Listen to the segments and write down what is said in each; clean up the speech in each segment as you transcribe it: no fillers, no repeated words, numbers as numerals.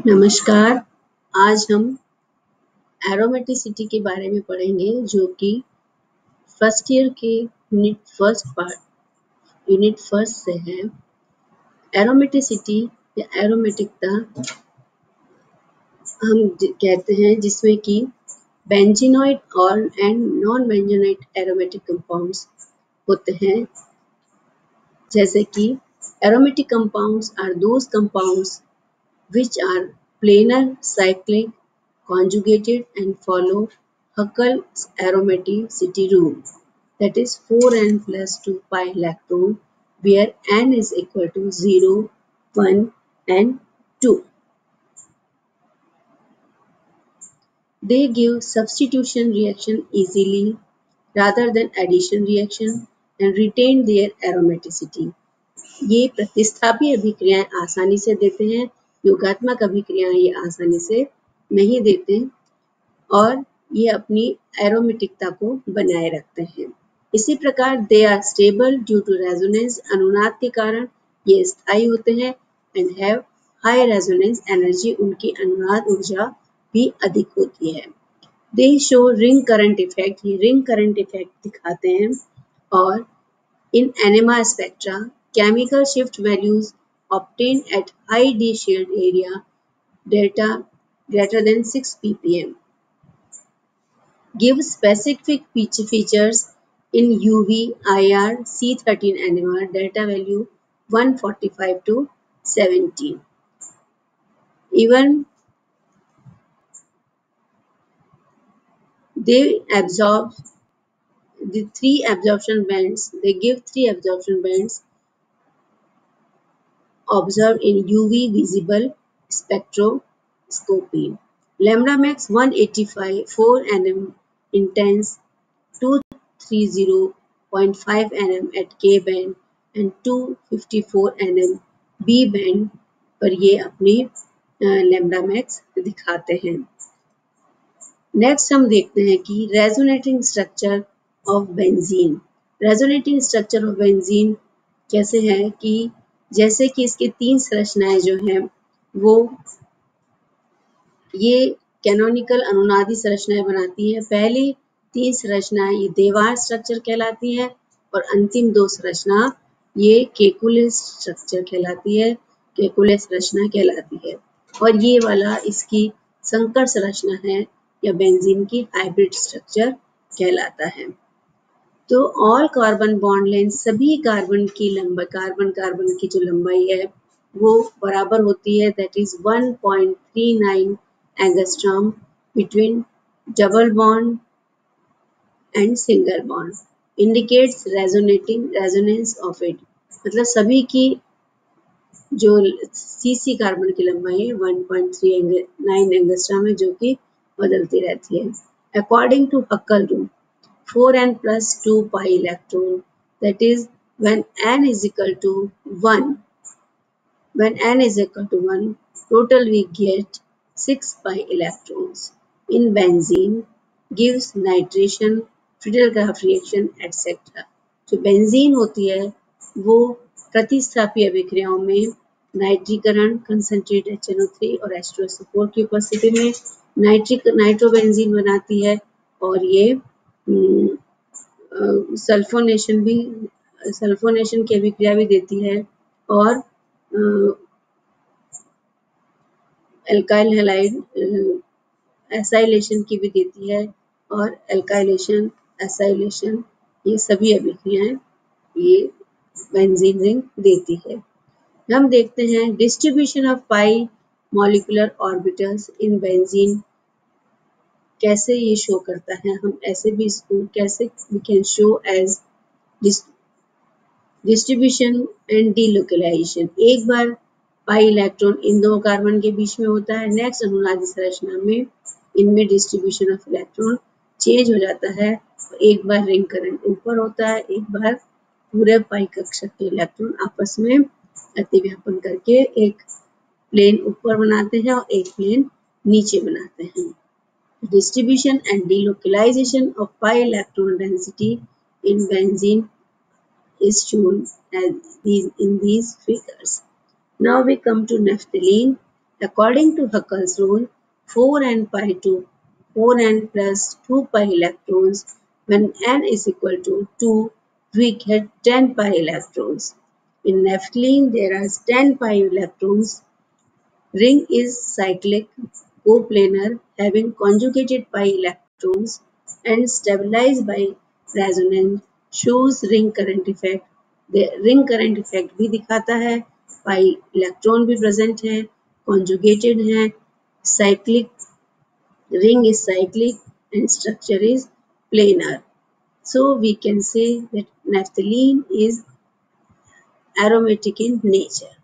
नमस्कार। आज हम एरोमेटिसिटी के बारे में पढ़ेंगे जो कि फर्स्ट ईयर के यूनिट फर्स्ट से है। एरोमेटिसिटी या एरोमेटिकता हम कहते हैं जिसमें कि बेंजीनॉइड और and non benzenoid aromatic compounds होते हैं। जैसे कि aromatic compounds are those compounds which are planar cyclic conjugated and follow Huckel's aromaticity rule, that is 4n plus 2 pi electron, where n is equal to 0, 1 and 2. They give substitution reaction easily rather than addition reaction and retain their aromaticity. ये प्रतिस्थापी अभिक्रियाएं आसानी से देते हैं, योगात्मक अभिक्रियाएं ये आसानी से नहीं देते और ये अपनी एरोमेटिकता को बनाए रखते हैं। इसी प्रकार they are stable due to resonance, अनुनाद के कारण ये स्थायी होते हैं and have high resonance energy, उनकी अनुनाद ऊर्जा भी अधिक होती है। They show ring current effect, ये रिंग करंट इफेक्ट दिखाते हैं। और in NMR spectra, chemical shift values obtained at high D shield area data greater than 6 ppm give specific features in UV, IR, C13 NMR data value 145 to 70. Even they absorb the three absorption bands. They give three absorption bands observed in UV visible spectroscopy. Lambda max 185 4 nm intense, 230.5 nm at K band and 254 nm B band पर ये अपने lambda max दिखाते हैं। Next हम देखते हैं कि resonating structure of benzene. Resonating structure of benzene कैसे है कि जैसे कि इसके तीन संरचनाएं जो हैं वो ये कैनोनिकल अनुनादी संरचनाएं बनाती है। पहली तीन संरचनाएं ये देवार स्ट्रक्चर कहलाती है और अंतिम दो संरचना ये केकुले स्ट्रक्चर कहलाती है, केकुले संरचना कहलाती है। और ये वाला इसकी संकर संरचना है या बेंजीन की हाइब्रिड स्ट्रक्चर कहलाता है। तो ऑल कार्बन बॉन्ड लेंथ, सभी कार्बन की लंबाई, कार्बन की जो लंबाई है वो बराबर होती है, that is 1.39 angstrom between double bond and single bond, indicates resonance of it. मतलब सभी की जो सीसी कार्बन की लंबाई है 1.39 एंगस्ट्रॉम है, जो कि बदलती रहती है। According to Huckel rule 4n plus 2 pi electron, that is when n is equal to 1, total we get 6 pi electrons in benzene gives nitration, Friedel-Crafts reaction etc. जो बेंजीन होती है वो प्रतिस्थापी अभिक्रियाओं में नाइट्रीकरण, कंसंट्रेट HNO3 और H2SO4 की उपस्थिति में नाइट्रोबेंजीन बनाती है और ये सल्फोनेशन की अभिक्रिया भी देती है और एल्काइल हैलाइड एसाइलेशन की भी देती है और एल्काइलेशन, एसाइलेशन ये सभी अभिक्रियाएं ये बेंजीन रिंग देती है। हम देखते हैं distribution of pi molecular orbitals in benzene कैसे ये शो करता है। हम ऐसे भी इसको कैसे we can show as distribution and delocalization. एक बार पाई इलेक्ट्रॉन इन दो कार्बन के बीच में होता है, नेक्स्ट अनुनादी संरचना में इनमें डिस्ट्रीब्यूशन ऑफ इलेक्ट्रॉन चेंज हो जाता है। एक बार रिंग करंट ऊपर होता है, एक बार पूरे पाई कक्षक के इलेक्ट्रॉन आपस में अतिव्यापन करके एक प्लेन ऊपर बनाते हैं और एक प्लेन नीचे बनाते हैं। Distribution and delocalization of pi electron density in benzene is shown as in these figures. Now we come to naphthalene. According to Huckel's rule, 4n pi to 4n plus 2 pi electrons. When n is equal to 2, we get 10 pi electrons. In naphthalene, there are 10 pi electrons. Ring is cyclic, coplanar, having conjugated pi electrons and stabilized by resonance, shows ring current effect. Ring current effect भी दिखाता है, pi electron भी present है, conjugated है, cyclic, ring is cyclic and structure is planar. So we can say that naphthalene is aromatic in nature.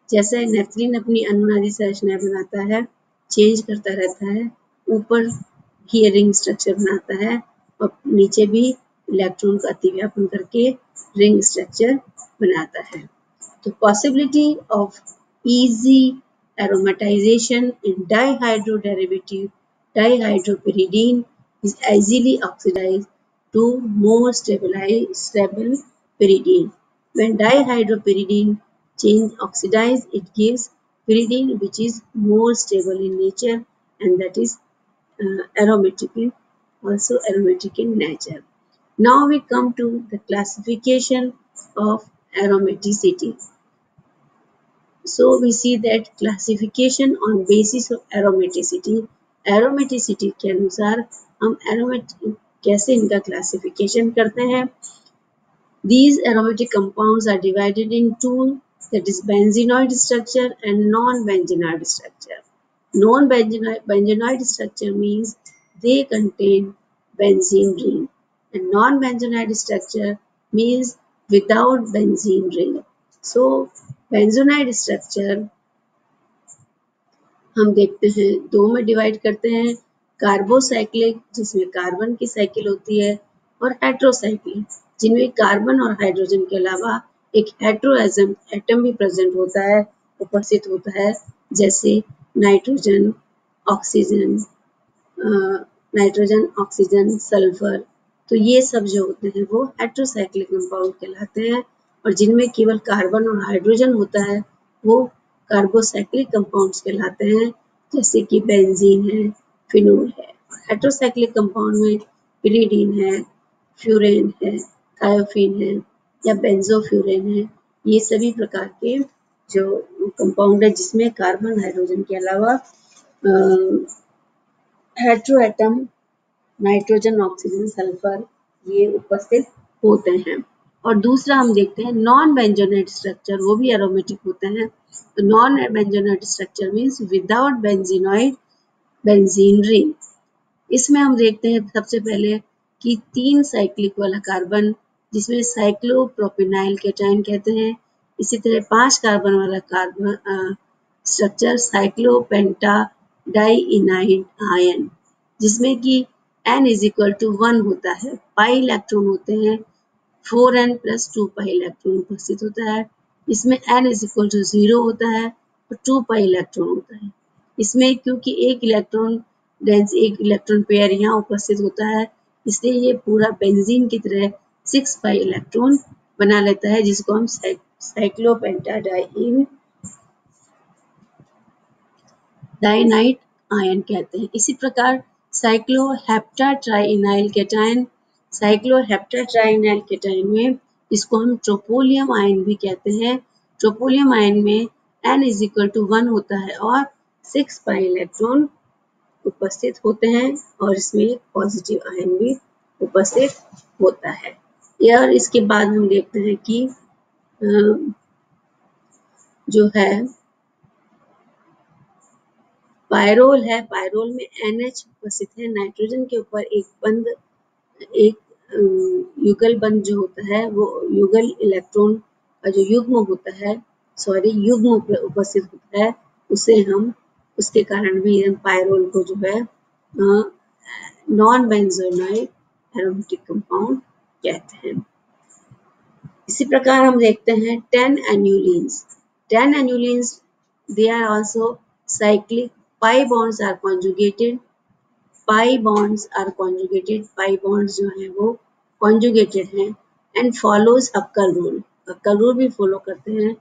जैसे naphthalene अपनी अनुनादी संरचनाएं बनाता है, चेंज करता रहता है, ऊपर ही रिंग स्ट्रक्चर बनाता है और नीचे भी इलेक्ट्रॉन का अतिव्यापन करके रिंग स्ट्रक्चर बनाता है. तो possibility of easy aromatization in dihydroderivative dihydropyridine is easily oxidized to more stable pyridine. When dihydropyridine change oxidize, it gives pyridine which is more stable in nature and that is also aromatic in nature. Now we come to the classification of aromaticity. So we see that classification on basis of aromaticity. Aromaticity के अनुसार हम aromatic कैसे इनका classification करते हैं. These aromatic compounds are divided in two, that is benzenoid structure and non-benzenoid structure. Non-benzenoid structure means they contain benzene ring, and non-benzenoid structure means without benzene ring. So benzenoid structure हम देखते हैं दो में divide करते हैं, carbocyclic जिसमें carbon की cycle होती है और हेट्रोसाइक्लिक जिनमें कार्बन और हाइड्रोजन के अलावा एक हेट्रो एटम भी प्रेजेंट होता है, उपस्थित होता है, जैसे नाइट्रोजन, ऑक्सीजन, सल्फर. तो ये सब जो होते हैं वो हेट्रोसाइक्लिक कंपाउंड कहलाते हैं और जिनमें केवल कार्बन और हाइड्रोजन होता है वो कार्बोसाइक्लिक कंपाउंड्स कहलाते हैं, जैसे कि बेंजीन है, फिनोल है. हेट्रोसाइक्लिक कंपाउंड में पिरिडीन है, फ्यूरेन है, थायोफीन है या बेंजोफ्यूरेन है. ये सभी प्रकार के जो कंपाउंड है जिसमें कार्बन हाइड्रोजन के अलावा hetero atom nitrogen, oxygen, sulphur ये उपस्थित होते हैं. और दूसरा हम देखते हैं नॉन बेंजोनेट स्ट्रक्चर, वो भी एरोमेटिक होते हैं. तो non benzenoid structure means without benzenoid benzene ring. इसमें हम देखते हैं सबसे पहले कि 3 साइक्लिक वाला कार्बन जिसमें साइक्लोप्रोपेनाइल कैटायन कहते हैं. इसी तरह 5 कार्बन वाला कार्बन स्ट्रक्चर साइक्लोपेंटा डाइइनाइड आयन जिसमें कि n is equal to 1 होता है, पाई इलेक्ट्रॉन होते हैं, 4n plus 2 पाई इलेक्ट्रॉन उपस्थित होता है. इसमें n is equal to 0 होता है और 2 पाई इलेक्ट्रॉन होता है. इसमें क्योंकि एक इलेक्ट्रॉन पेयर यहाँ उपस्थित होता है इसलिए ये पूरा बेंजीन की तरह 6 पाई इलेक्ट्रॉन बना लेता है जिसको हम साइक्लोपेंटाडाइनाइड आयन कहते हैं. इसी प्रकार साइक्लोहेप्टाट्राइनाइल कैटायन में इसको हम ट्रोपोलियम आयन भी कहते हैं. ट्रोपोलियम आयन में n is equal to 1 होता है और 6 पाई इलेक्ट्रॉन उपस्थित होते हैं और इसमें पॉजिटिव आयन भी उपस्थित होता है. और इसके बाद हम देखते हैं कि जो है पायरोल है, पायरोल में NH उपस्थित है. नाइट्रोजन के ऊपर एक युगल बंध जो होता है वो युगल इलेक्ट्रॉन का जो युग्म होता है युग्म उपस्थित होता है उसके कारण भी हम पायरोल को जो है नॉन बेंजोनाइड एरोमेटिक कंपाउंड कहते हैं. इसी प्रकार हम देखते हैं 10 एन्युलिन्स. 10 एन्युलिन्स they are also cyclic. Pi bonds are conjugated. Pi bonds जो है वो conjugated हैं and follows Huckel rule. Huckel rule भी follow करते हैं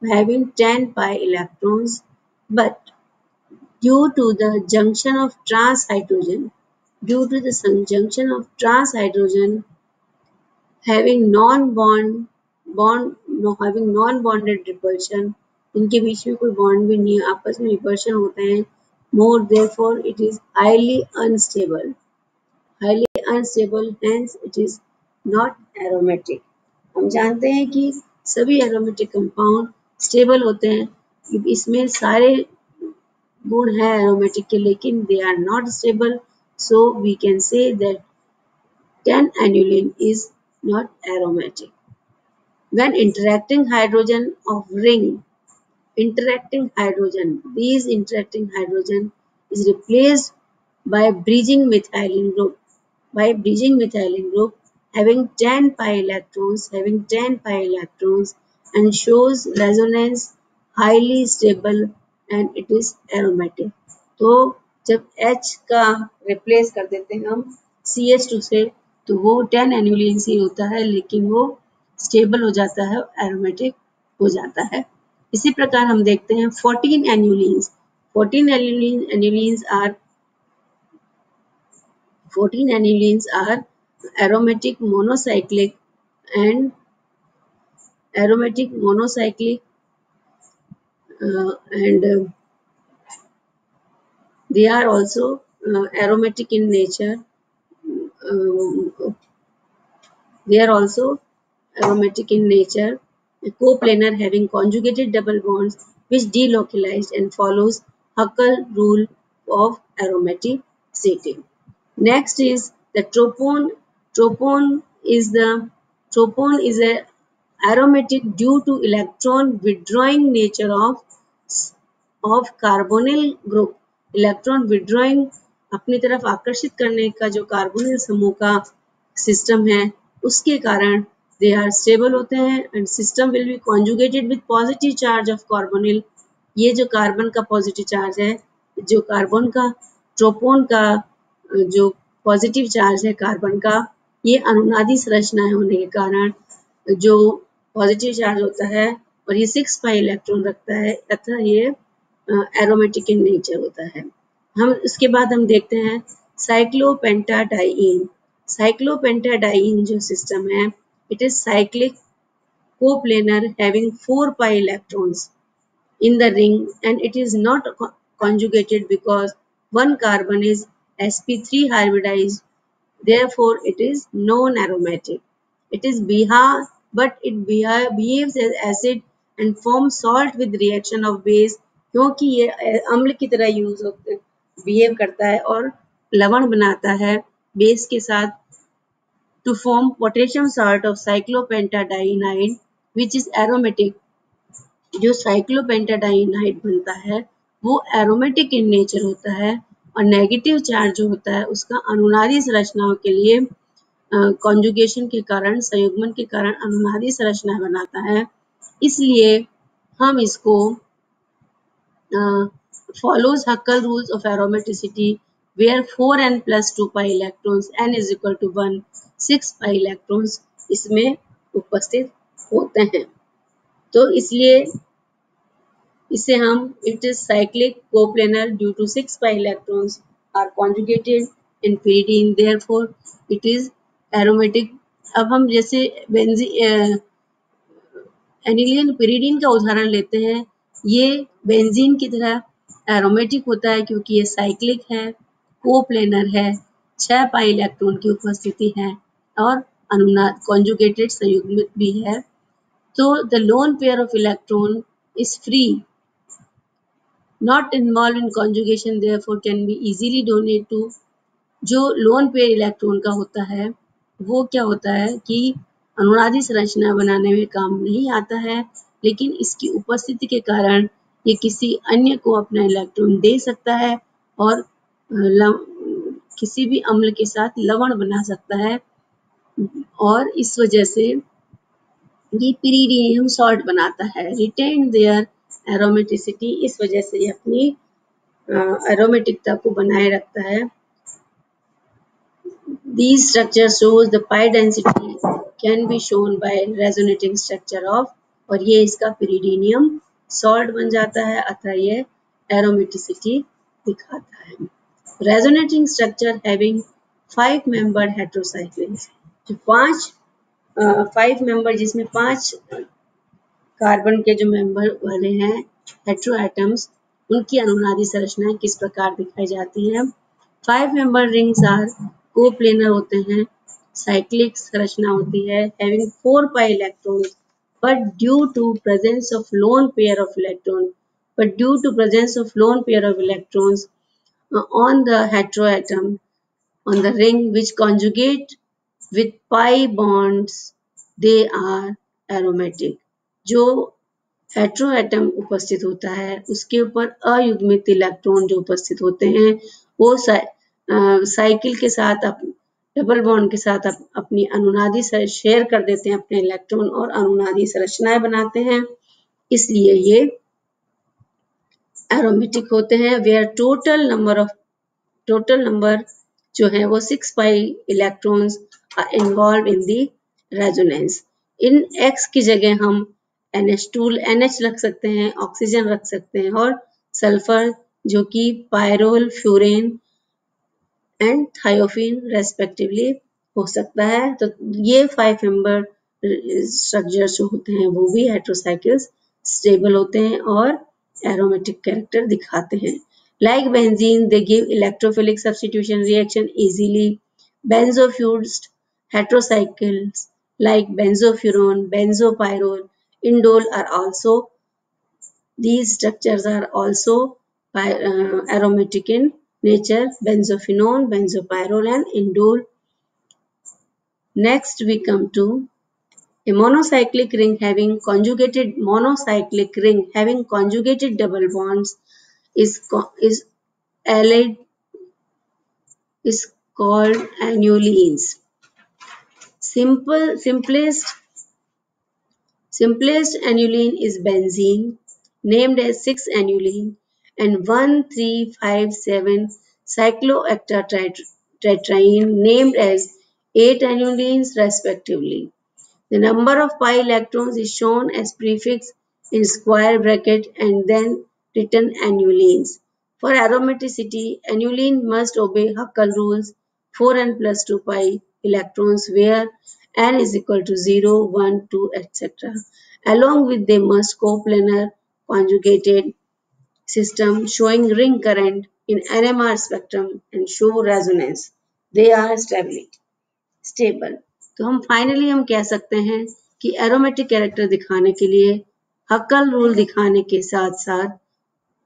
having 10 pi electrons, but due to the junction of trans hydrogen. Due to the junction of trans hydrogen having having non-bonded repulsion, इनके बीच में कोई बॉन्ड भी नहीं है, आपस में रिपल्शन होते हैं more, therefore it is highly unstable, hence it is not aromatic. हम जानते हैं कि सभी एरोमेटिक कंपाउंड स्टेबल होते हैं, इसमें सारे गुण हैं एरोमेटिक के, लेकिन they are not stable, so we can say that 10-aniline is not aromatic. When interacting hydrogen of ring, these interacting hydrogen is replaced by bridging methylene group. Having 10 pi electrons, and shows resonance highly stable and it is aromatic. तो जब H का replace कर देते हैं हम CH2 से, तो वो 10 एनुलिन से होता है, लेकिन वो स्टेबल हो जाता है, एरोमेटिक हो जाता है। इसी प्रकार हम देखते हैं 14 एनुलिन्स। 14 anilines are aromatic monocyclic and they are also aromatic in nature. Coplanar having conjugated double bonds which delocalized and follows Huckel rule of aromaticity. Next is the tropone. Tropone is a aromatic due to electron withdrawing nature of carbonyl group. Electron withdrawing, अपनी तरफ आकर्षित करने का जो carbonyl समूह का system है, उसके कारण दे आर स्टेबल होते हैं and system will be conjugated with positive charge of carbonyl. ये जो कार्बन का पॉजिटिव चार्ज है, जो कार्बन का ट्रोपोन का जो पॉजिटिव चार्ज है कार्बन का, ये अनुनादी संरचना होने के कारण जो पॉजिटिव चार्ज होता है और ये 6 पाई इलेक्ट्रॉन रखता है, तथा ये एरोमेटिक इन नेचर होता है। हम उसके बाद हम देखते हैं साइक्लोपेंटाडाइईन। साइक्लोपेंटाडाइईन जो सिस्टम है, it is cyclic coplanar having 4 pi electrons in the ring and it is not conjugated because one carbon is sp3 hybridized, therefore it is non-aromatic. It is but it behaves as acid and forms salt with reaction of base, क्योंकि ये अम्ल की तरह behave करता है और लवण बनाता है बेस के साथ, to form potassium salt of cyclopentadienide which is aromatic. जो साइक्लोपेंटाडाइनाइड बनता है वो एरोमेटिक इन नेचर होता है और नेगेटिव चार्ज जो होता है उसका अनुनादी संरचनाओं के लिए कॉन्जुगेशन के कारण, संयुग्मन के कारण अनुनादी संरचना बनाता है। इसलिए हम इसको follows Huckel rules of aromaticity where 4n plus 2 pi electrons, n is equal to 1, 6 pi electrons इसमें उपस्थित होते हैं। तो इसलिए इसे हम it is cyclic coplanar due to 6 pi electrons are conjugated in pyridine, therefore it is aromatic. अब हम जैसे एनिलीन pyridine का उदाहरण लेते हैं, ये बेंजीन की तरह एरोमेटिक होता है क्योंकि ये साइक्लिक है, कोप्लेनर है, 6 पाई इलेक्ट्रॉन की उपस्थिति है और अनुनाद कॉन्जुगेटेड संयुग्मित भी है। तो the lone pair of electron is free, not involved in conjugation, therefore can be easily donated to। जो लोन पेयर इलेक्ट्रॉन का होता है वो क्या होता है कि अनुनादी संरचना बनाने में काम नहीं आता है, लेकिन इसकी उपस्थिति के कारण ये किसी अन्य को अपना इलेक्ट्रॉन दे सकता है और किसी भी अम्ल के साथ लवण बना सकता है और इस वजह से ये पिरीडियम सॉल्ट बनाता है। रिटेन देयर एरोमेटिसिटी, इस वजह से ये अपनी एरोमेटिकता को बनाए रखता है। These structures shows the pi density can be shown by resonating structure of, और ये इसका पिरीडियम सॉल्ट बन जाता है, अतः ये एरोमेटिसिटी दिखाता है। रेजोनेटिंग स्ट्रक्चर हैविंग 5 मेंबर्ड हेटेरोसाइक्लिन्स, जो 5 मेंबर जिसमें 5 कार्बन के जो मेंबर वाले हैं हेटेरो एटम्स, उनकी अनुनादी संरचनाएं किस प्रकार दिखाई जाती है। 5 मेंबर रिंग्स आर कोप्लेनर होते हैं, साइक्लिक संरचना होती है, having 4 pi electrons, but due to presence of lone pair of electrons on the heteroatom on the ring which conjugate with pi bonds, they are aromatic. जो heteroatom उपस्थित होता है उसके ऊपर अयुग्मित इलेक्ट्रॉन जो उपस्थित होते हैं वो साइकिल के साथ डबल बॉन्ड के साथ अपनी अनुनादी शेयर कर देते हैं अपने इलेक्ट्रॉन और अनुनादी संरचनाएं बनाते हैं, इसलिए ये एरोमेटिक होते हैं। वेयर टोटल नंबर जो है वो 6 pi electrons are involved in the resonance. इन X की जगह हम NH रख सकते हैं, ऑक्सीजन रख सकते हैं और सल्फर जो कि pyrrole, furan and thiophene respectively हो सकता है। तो ये 5 मेंबर स्ट्रक्चर्स जो होते हैं वो भी हेटेरोसाइक्ल्स स्टेबल होते हैं और एरोमेटिक कैरेक्टर दिखाते हैं। Like benzene, they give electrophilic substitution reaction easily. Benzo-fused heterocycles like benzofuran, benzopyrrole, indole are also, these structures are also aromatic in nature, benzophenone, benzopyrrole and indole. Next we come to a monocyclic ring having conjugated double bonds is allied is called annulenes. Simplest annulene is benzene, named as 6-annulene, and 1,3,5,7 cyclooctatetraene, named as 8-annulenes respectively. The number of pi electrons is shown as prefix in square bracket and then written annulenes. For aromaticity, annulene must obey Huckel rules 4n plus 2 pi electrons where n is equal to 0, 1, 2, etc. Along with they must coplanar conjugated system showing ring current in NMR spectrum and show resonance. They are stable. तो हम finally हम कह सकते हैं कि aromatic character दिखाने के लिए हक्कल रूल दिखाने के साथ साथ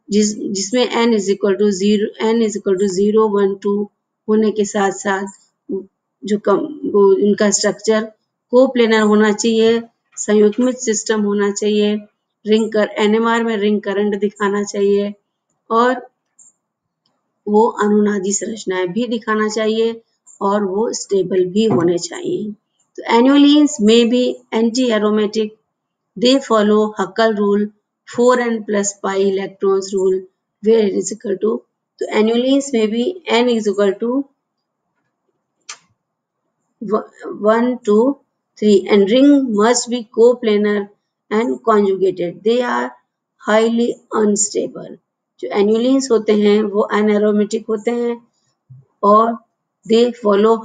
जिसमें n इज इक्वल टू 0, 1, 2 होने के साथ साथ वो इनका स्ट्रक्चर कोप्लेनर होना चाहिए, संयुग्मित सिस्टम होना चाहिए, NMR में रिंग करंट दिखाना चाहिए और वो अनुनादी संरचनाएं भी दिखाना चाहिए और वो स्टेबल भी होने चाहिए। तो annulenes may be anti-aromatic. They follow Huckel rule 4n plus pi electrons rule where it is equal to, so annulenes may be n is equal to 1, 2, 3 and ring must be coplanar and conjugated. They are highly unstable. जो annulenes होते हैं वो anaromatic होते हैं और they follow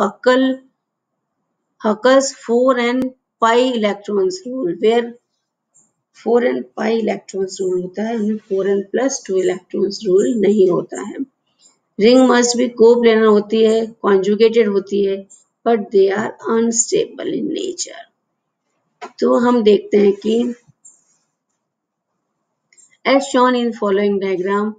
Huckel's 4n pi electrons rule where 4n pi electrons rule होता है, उनमें 4n plus 2 electrons rule नहीं होता है। Ring must be coplanar होती है, conjugated होती है, but they are unstable in nature. तो हम देखते हैं कि as shown in following diagram,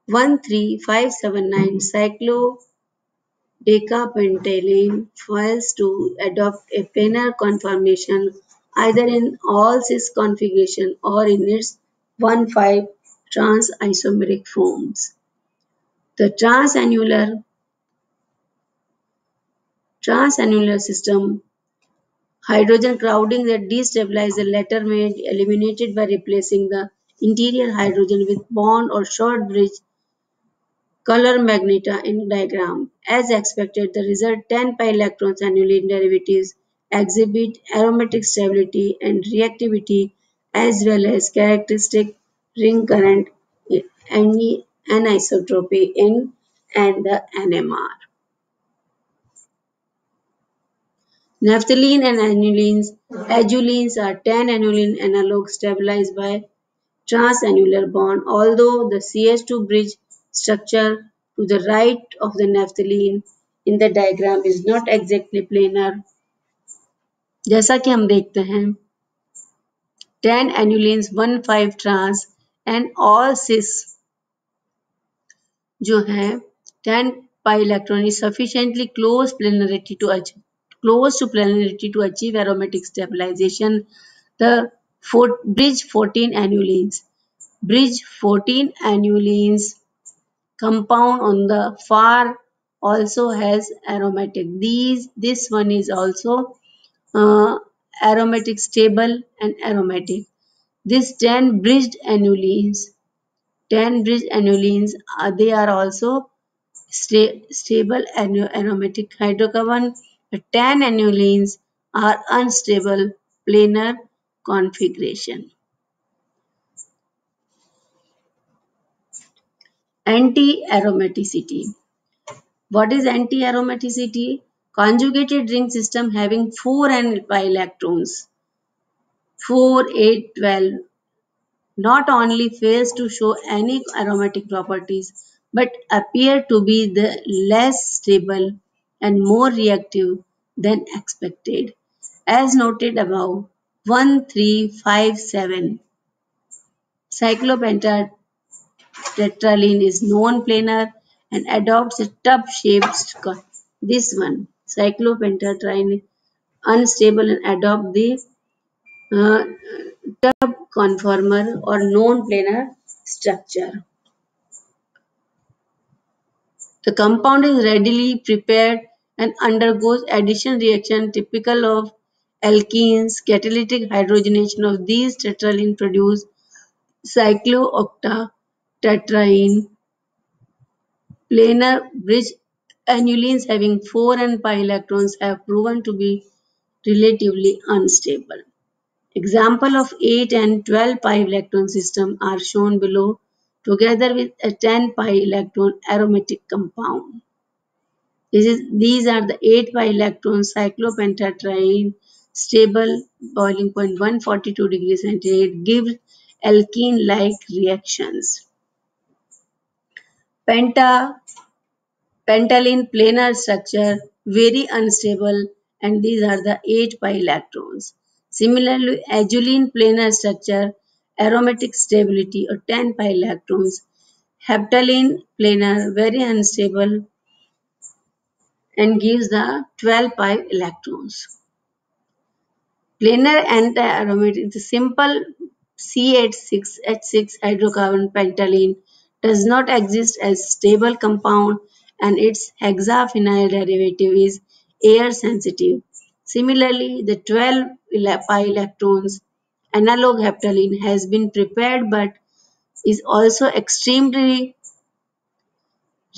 1,3,5,7,9 cyclodecapentane fails to adopt a planar conformation either in all cis configuration or in its 1,5 trans-isomeric forms. The transannular system hydrogen crowding that destabilize the latter may be eliminated by replacing the interior hydrogen with bond or short bridge color magneta in diagram. As expected, the result 10 pi electrons annulene derivatives exhibit aromatic stability and reactivity as well as characteristic ring current anisotropy in and the NMR. Naphthalene and azulines are 10-annuline analogues stabilized by transannular bond. Although the CH2 bridge structure to the right of the naphthalene in the diagram is not exactly planar, जैसा कि हम देखते हैं 10 annulines 1,5 trans and all cis जो है 10 pi electron is sufficiently close to planarity to achieve aromatic stabilization. The bridge 14 annulines compound on the far also has aromatic. This one is also aromatic stable and aromatic. This 10 bridged annulines they are also stable aromatic hydrocarbon. The 10 annulines are unstable planar configuration. Anti-aromaticity. What is anti-aromaticity? Conjugated ring system having 4 and pi electrons, 4, 8, 12, not only fails to show any aromatic properties but appear to be the less stable and more reactive than expected. As noted above, 1, 3, 5, 7 cyclopentate tetraline is non-planar and adopts a tub-shaped this one, cyclopentatine, unstable and adopt the uh, tub conformer or non-planar structure. The compound is readily prepared and undergoes addition reaction typical of alkenes. Catalytic hydrogenation of these tetraline produce cyclooctatetraene. Planar bridge annulines having 4 and pi electrons have proven to be relatively unstable. Example of 8 and 12 pi electron system are shown below together with a 10 pi electron aromatic compound. These are the 8 pi electron cyclopentatryene stable boiling point 142 degrees centigrade gives alkene-like reactions. Pentylene planar structure very unstable and these are the 8 pi electrons. Similarly, azulene planar structure aromatic stability or 10 pi electrons. Heptylene planar very unstable and gives the 12 pi electrons. Planar anti-aromatic is a simple CH6H6 hydrocarbon pentylene does not exist as stable compound and its hexaphenyl derivative is air sensitive. Similarly, the 12 pi electrons analog heptylene has been prepared but is also extremely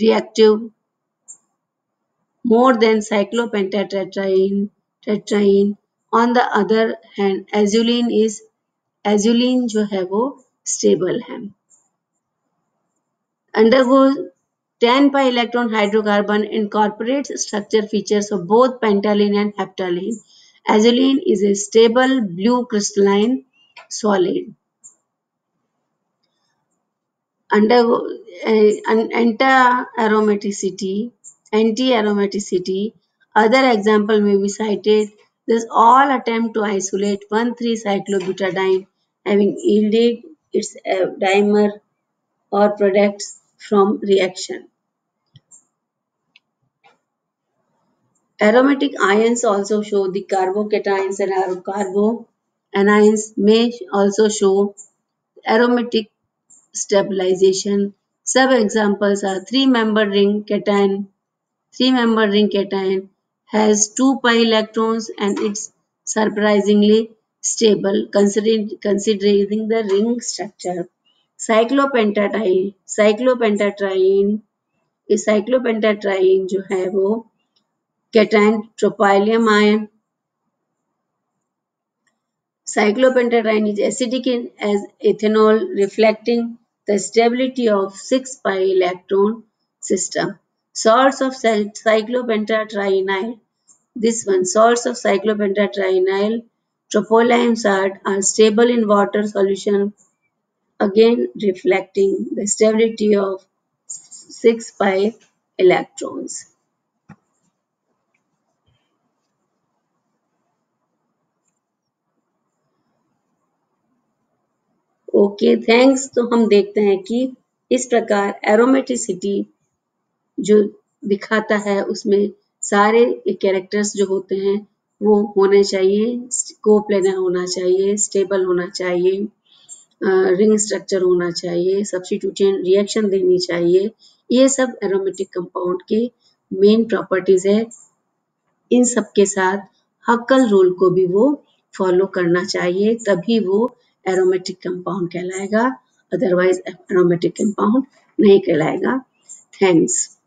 reactive more than cyclopentatetraene. On the other hand, azulene जो है वो stable है. Undergoes 10 pi electron hydrocarbon incorporates structure features of both pentylene and heptylene. Azulene is a stable blue crystalline solid. Anti-aromaticity. Other example may be cited. This all attempt to isolate 1,3-cyclobutadiene having yielded its dimer or products from reaction. Aromatic ions also show the carbocations and carboanions may also show aromatic stabilization. Sub-examples are 3-membered ring cation. 3-membered ring cation has 2 pi electrons and it's surprisingly stable considering the ring structure. cyclopentatriene जो है वो cation tropylium ion. Cyclopentatriene is acidic as ethanol reflecting the stability of 6-pi electron system. Salts of cyclopentatrienyl. This one, salts of cyclopentatrienyl tropyline salt are stable in water solution, again reflecting the stability of 6-pi electrons. Okay thanks. तो हम देखते हैं कि इस प्रकार aromaticity जो दिखाता है उसमें सारे कैरेक्टर्स जो होते हैं वो होने चाहिए, कोप्लेनर होना चाहिए, स्टेबल होना चाहिए, रिंग स्ट्रक्चर होना चाहिए, सब्स्टिट्यूशन रिएक्शन देनी चाहिए। ये सब एरोमेटिक कंपाउंड के मेन प्रॉपर्टीज है। इन सब के साथ हक्कल रूल को भी वो फॉलो करना चाहिए, तभी वो एरोमेटिक कंपाउंड कहलाएगा, अदरवाइज एरोमेटिक कंपाउंड नहीं कहलाएगा। थैंक्स।